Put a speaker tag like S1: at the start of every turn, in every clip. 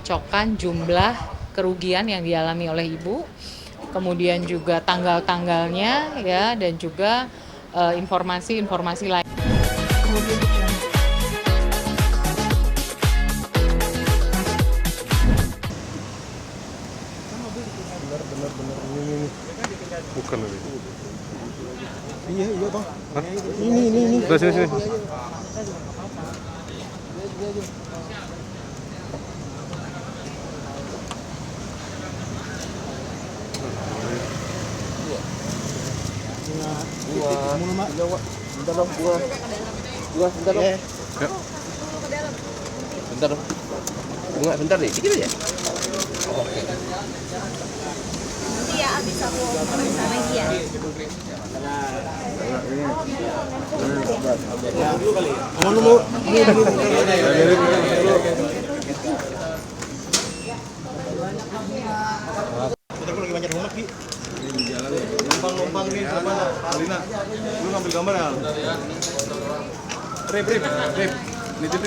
S1: mencocokkan jumlah kerugian yang dialami oleh ibu, kemudian juga tanggal-tanggalnya ya, dan juga informasi-informasi lain.
S2: Benar ini bukan ini. Iya toh. Ini. Udah sini.
S3: Bentar deh, dikit aja.
S4: Iya, abis aku periksa lagi ya.
S5: Kita lagi banyak rumah Ki. Di jalan numpang nih sama Alina. Lu ngambil gambar ya? Rip. Nitip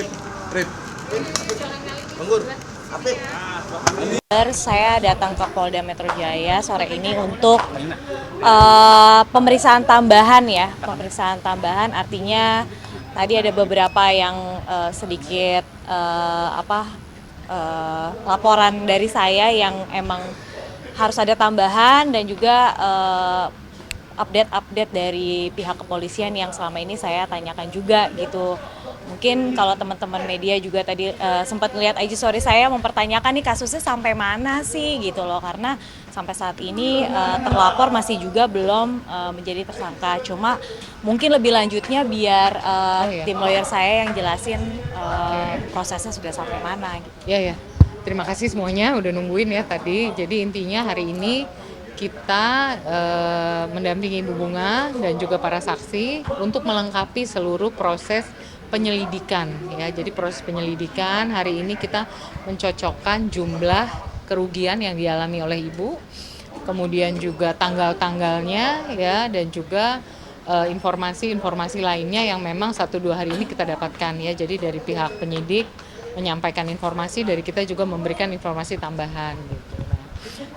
S5: Rip. Anggur. Apik.
S4: Saya datang ke Polda Metro Jaya sore ini untuk pemeriksaan tambahan ya. Pemeriksaan tambahan artinya tadi ada beberapa yang sedikit laporan dari saya yang emang harus ada tambahan, dan juga update dari pihak kepolisian yang selama ini saya tanyakan juga gitu. Mungkin kalau teman-teman media juga tadi sempat melihat IG story saya mempertanyakan nih kasusnya sampai mana sih gitu loh, karena sampai saat ini terlapor masih juga belum menjadi tersangka. Cuma mungkin lebih lanjutnya biar tim lawyer saya yang jelasin prosesnya sudah sampai mana gitu.
S1: Ya. Terima kasih semuanya udah nungguin ya tadi. Jadi intinya hari ini kita mendampingi Ibu Bunga dan juga para saksi untuk melengkapi seluruh proses penyelidikan ya. Jadi proses penyelidikan hari ini kita mencocokkan jumlah kerugian yang dialami oleh Ibu, kemudian juga tanggal-tanggalnya ya, dan juga informasi-informasi lainnya yang memang 1-2 hari ini kita dapatkan ya. Jadi dari pihak penyidik menyampaikan informasi, dari kita juga memberikan informasi tambahan gitu. Nah,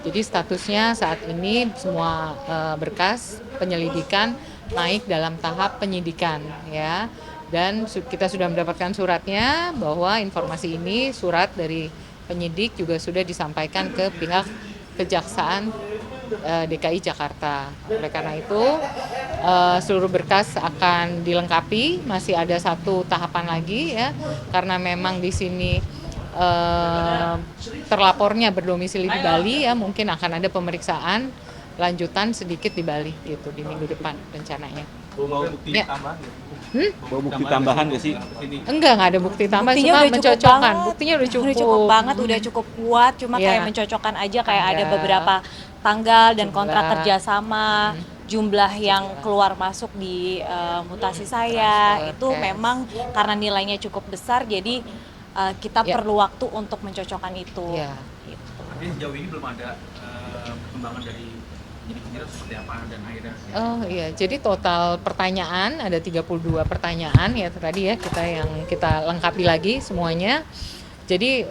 S1: jadi statusnya saat ini semua berkas penyelidikan naik dalam tahap penyidikan ya. Dan kita sudah mendapatkan suratnya bahwa informasi ini, surat dari penyidik juga sudah disampaikan ke pihak Kejaksaan DKI Jakarta. Oleh karena itu seluruh berkas akan dilengkapi, masih ada satu tahapan lagi ya, karena memang di sini terlapornya berdomisili di Bali ya, mungkin akan ada pemeriksaan lanjutan sedikit di Bali gitu di minggu depan rencananya.
S5: Mau bukti
S1: Ya.
S5: tambahan?
S3: Bawa bukti tambahan nggak sih?
S1: Enggak ada bukti tambahan,
S4: Buktinya
S1: cuma
S4: udah cukup
S1: mencocokkan.
S4: banget.
S1: Buktinya udah cukup.
S4: Udah cukup banget, udah cukup kuat, cuma
S1: Iya.
S4: kayak mencocokkan aja, kayak ada beberapa tanggal dan kontrak kerjasama, jumlah yang keluar masuk di mutasi saya, itu memang karena nilainya cukup besar, jadi kita
S1: Ya.
S4: perlu waktu untuk mencocokkan itu.
S1: Ya.
S4: Gitu.
S6: Tapi sejauh ini belum ada perkembangan dari penyidik seperti apa dan akhirnya.
S1: Oh iya, jadi total pertanyaan ada 32 pertanyaan ya tadi ya, kita lengkapi lagi semuanya. Jadi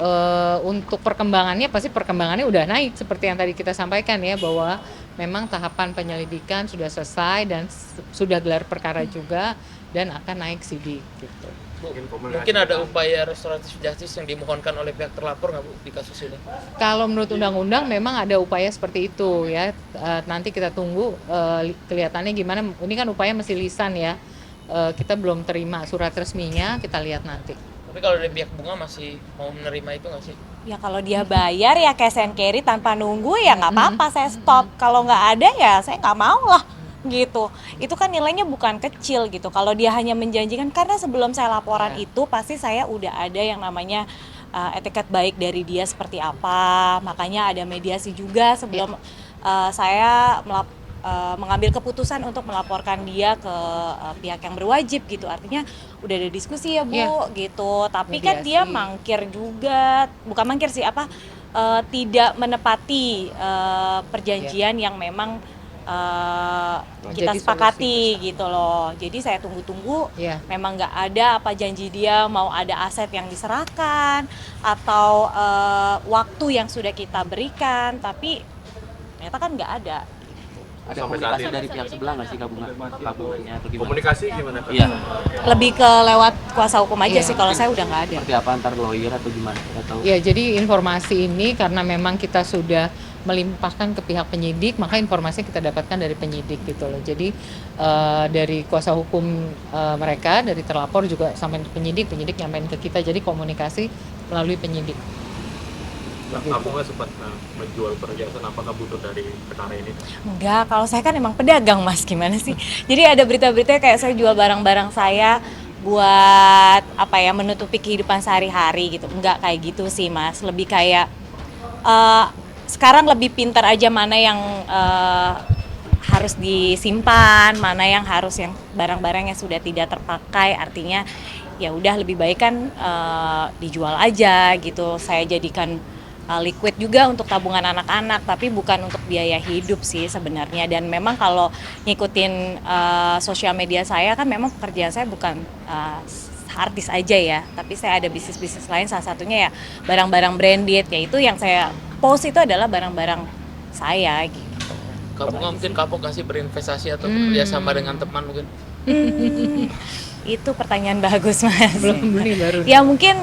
S1: untuk perkembangannya pasti perkembangannya udah naik seperti yang tadi kita sampaikan ya, bahwa memang tahapan penyelidikan sudah selesai dan sudah gelar perkara juga dan akan naik sidik gitu.
S7: Mungkin ada upaya restoratif justice yang dimohonkan oleh pihak terlapor nggak Bu di kasus ini?
S1: Kalau menurut undang-undang memang ada upaya seperti itu ya. Nanti kita tunggu kelihatannya gimana. Ini kan upaya masih lisan ya. Kita belum terima surat resminya, kita lihat nanti.
S7: Tapi kalau dari pihak Bunga masih mau menerima itu nggak sih?
S4: Ya kalau dia bayar ya cash and carry tanpa nunggu ya nggak apa-apa, saya stop. Kalau nggak ada ya saya nggak mau lah gitu. Itu kan nilainya bukan kecil gitu. Kalau dia hanya menjanjikan, karena sebelum saya laporan itu pasti saya udah ada yang namanya etiket baik dari dia seperti apa. Makanya ada mediasi juga sebelum saya mengambil keputusan untuk melaporkan dia ke pihak yang berwajib gitu. Artinya udah ada diskusi ya Bu gitu. Tapi kan dia mangkir juga, bukan mangkir sih, tidak menepati perjanjian yang memang kita
S1: Jadi
S4: sepakati gitu loh. Jadi saya tunggu-tunggu,
S1: Iya.
S4: memang nggak ada apa janji dia mau ada aset yang diserahkan atau waktu yang sudah kita berikan, tapi ternyata kan nggak ada.
S3: Ada komunikasi dari pihak sebelah nggak sih kabulnya atau gimana?
S6: Komunikasi gimana?
S3: Iya.
S4: Lebih ke lewat kuasa hukum aja sih, kalau saya udah nggak ada.
S3: Seperti apa antar lawyer atau gimana? Atau
S1: Ya, jadi informasi ini karena memang kita sudah melimpahkan ke pihak penyidik, maka informasi kita dapatkan dari penyidik gitu loh. Jadi dari kuasa hukum mereka, dari terlapor juga sampai ke penyidik nyampein ke kita. Jadi komunikasi melalui penyidik.
S6: Kamu nggak sempat menjual perhiasan, apakah butuh dari perkara ini?
S4: Enggak, kalau saya kan emang pedagang Mas, gimana sih? Jadi ada berita-berita kayak saya jual barang-barang saya buat apa ya, menutupi kehidupan sehari-hari gitu. Enggak kayak gitu sih Mas, lebih kayak sekarang lebih pintar aja mana yang harus disimpan, mana yang harus yang barang-barang yang sudah tidak terpakai, artinya ya udah lebih baik kan dijual aja gitu. Saya jadikan liquid juga untuk tabungan anak-anak, tapi bukan untuk biaya hidup sih sebenarnya. Dan memang kalau ngikutin sosial media saya kan memang pekerjaan saya bukan artis aja ya, tapi saya ada bisnis-bisnis lain, salah satunya ya barang-barang branded, yaitu yang saya post itu adalah barang-barang saya gitu.
S7: Kamu nggak mungkin kapok kasih berinvestasi atau bekerja sama dengan teman mungkin?
S4: Itu pertanyaan bagus Mas.
S1: Belum beli baru.
S4: Ya mungkin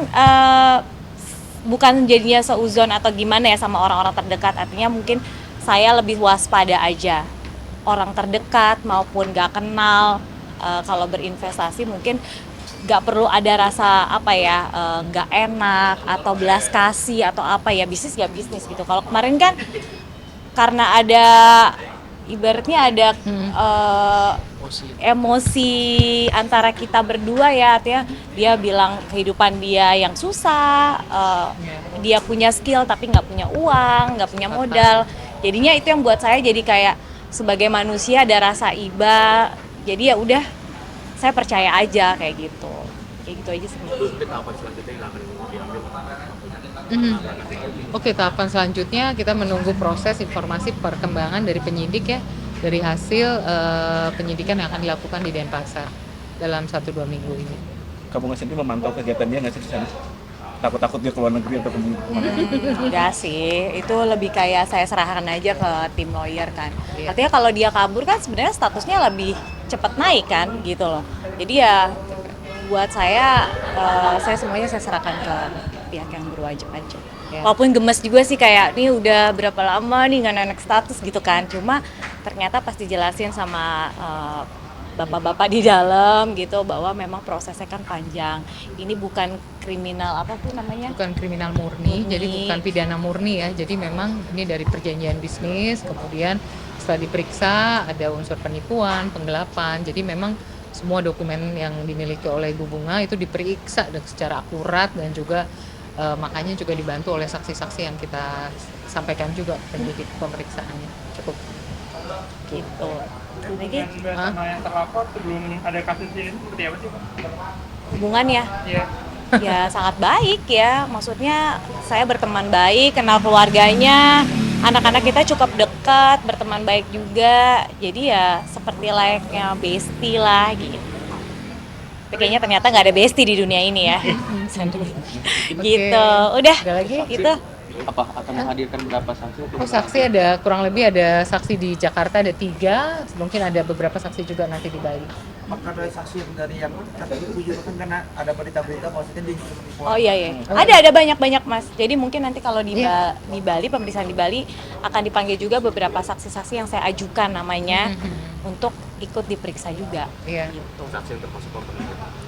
S4: bukan jadinya seuzon atau gimana ya sama orang-orang terdekat, artinya mungkin saya lebih waspada aja. Orang terdekat maupun gak kenal, kalau berinvestasi mungkin gak perlu ada rasa apa ya, gak enak atau belas kasih atau apa ya, bisnis ya bisnis gitu. Kalau kemarin kan karena ada ibaratnya ada emosi antara kita berdua ya, artinya dia bilang kehidupan dia yang susah, dia punya skill tapi nggak punya uang, nggak punya modal, jadinya itu yang buat saya jadi kayak sebagai manusia ada rasa iba, jadi ya udah saya percaya aja kayak gitu aja sebenarnya.
S6: Tahapan selanjutnya yang akan diambil.
S1: Oke, tahapan selanjutnya kita menunggu proses informasi perkembangan dari penyidik ya, dari hasil penyidikan yang akan dilakukan di Denpasar dalam 1-2 minggu ini.
S3: kamu nggak sendiri memantau kegiatan dia nggak sih di sana? Takut-takut dia ke luar negeri atau kemana?
S4: Enggak sih, itu lebih kayak saya serahkan aja ke tim lawyer kan.
S1: Iya.
S4: Artinya kalau dia kabur kan sebenarnya statusnya lebih cepat naik kan gitu loh. Jadi ya buat saya semuanya saya serahkan ke pihak yang berwajib aja.
S1: Ya.
S4: Walaupun gemes juga sih kayak nih udah berapa lama nih nggak naik status gitu kan. Cuma ternyata pas dijelasin sama bapak-bapak di dalam gitu bahwa memang prosesnya kan panjang. Ini bukan kriminal apa tuh namanya?
S1: Bukan kriminal murni, jadi bukan pidana murni ya. Jadi memang ini dari perjanjian bisnis, kemudian setelah diperiksa ada unsur penipuan, penggelapan. Jadi memang semua dokumen yang dimiliki oleh Ibu Bunga itu diperiksa secara akurat dan juga makanya juga dibantu oleh saksi-saksi yang kita sampaikan juga penyidik pemeriksaannya. Cukup
S4: Gitu. Lagi
S8: sama yang terlapor sebelum ada kasus ini seperti apa sih?
S4: hubungan ya?
S8: Iya.
S4: Ya sangat baik ya, maksudnya saya berteman baik, kenal keluarganya, anak-anak kita cukup dekat, berteman baik juga, jadi ya seperti layaknya bestie lah gitu. Tapi kayaknya ternyata nggak ada bestie di dunia ini ya. Gitu, udah
S1: Ada lagi?
S4: gitu.
S3: Apa akan menghadirkan berapa saksi?
S1: Oh, saksi ada kurang lebih ada saksi di Jakarta ada 3, mungkin ada beberapa saksi juga nanti di Bali.
S9: Apakah ada saksi dari yang bujur kan karena ada berita-berita maksudnya di
S4: Oh iya iya, ada banyak Mas. Jadi mungkin nanti kalau di Bali, pemeriksaan di Bali akan dipanggil juga beberapa saksi-saksi yang saya ajukan namanya untuk ikut diperiksa juga.
S1: Iya.
S4: Gitu.
S6: Saksi yang termasuk korban.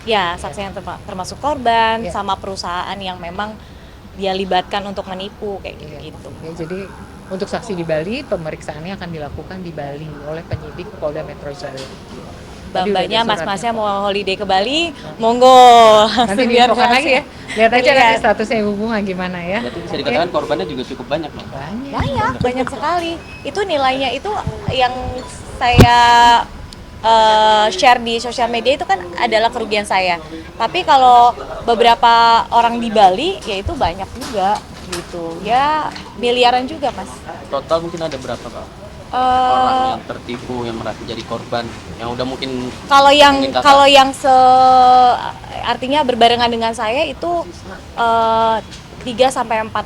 S4: Ya, saksi yang termasuk korban
S1: Iya.
S4: sama perusahaan yang memang dia libatkan untuk menipu kayak gitu.
S1: Ya, jadi untuk saksi di Bali pemeriksaannya akan dilakukan di Bali oleh penyidik Polda Metro Jaya. Tadi udah
S4: Mbak-mbaknya,
S1: ada suratnya.
S4: mas-masnya mau holiday ke Bali, monggo.
S1: Nanti
S4: Biar
S1: diinfokan
S4: ngasih.
S1: lagi ya. Lihat aja
S4: Iya.
S1: nanti statusnya Ibu Bunga gimana ya.
S3: Berarti bisa dikatakan korbannya juga cukup banyak loh.
S4: Banyak sekali. Itu nilainya itu yang saya share di sosial media itu kan adalah kerugian saya. Tapi kalau beberapa orang di Bali ya itu banyak juga gitu. Ya miliaran juga Mas.
S3: Total mungkin ada berapa Pak?
S10: orang yang tertipu, yang merasa jadi korban, yang udah mungkin
S4: Kalau yang
S10: mungkin kakak-
S4: kalau yang artinya berbarengan dengan saya itu 3 sampai 4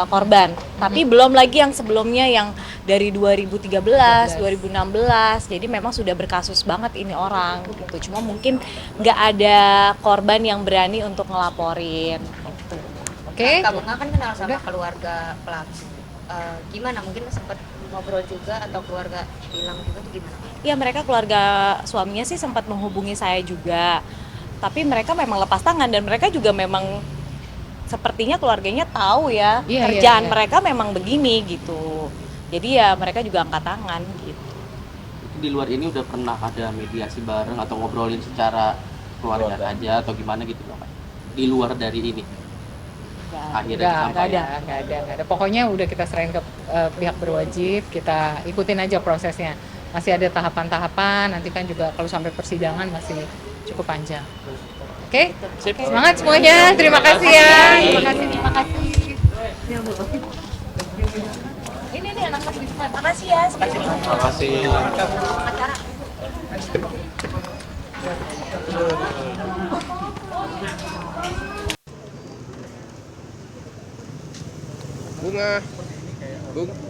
S4: korban. Tapi belum lagi yang sebelumnya yang dari 2013, 2016. Jadi memang sudah berkasus banget ini orang gitu. Cuma mungkin nggak ada korban yang berani untuk ngelaporin gitu.
S1: Oke.
S11: Kak Bunga kan kenal sama keluarga pelaku. Gimana? Mungkin sempat ngobrol juga atau keluarga bilang juga tuh gimana?
S4: Ya mereka keluarga suaminya sih sempat menghubungi saya juga. Tapi mereka memang lepas tangan dan mereka juga memang sepertinya keluarganya tahu ya
S1: Iya,
S4: kerjaan
S1: iya.
S4: mereka memang begini gitu. Jadi ya mereka juga angkat tangan gitu.
S10: di luar ini udah pernah ada mediasi bareng atau ngobrolin secara keluarga aja atau gimana gitu loh Kak? Di luar dari ini akhirnya
S1: Nggak ada. Pokoknya udah kita serahin ke pihak berwajib, kita ikutin aja prosesnya. Masih ada tahapan-tahapan, nanti kan juga kalau sampai persidangan masih cukup panjang. Oke? Semangat semuanya, terima kasih ya. Terima kasih. Ini nih anak-anak di depan.
S4: Makasih ya.
S6: Terima kasih.
S2: Bunga. Bung.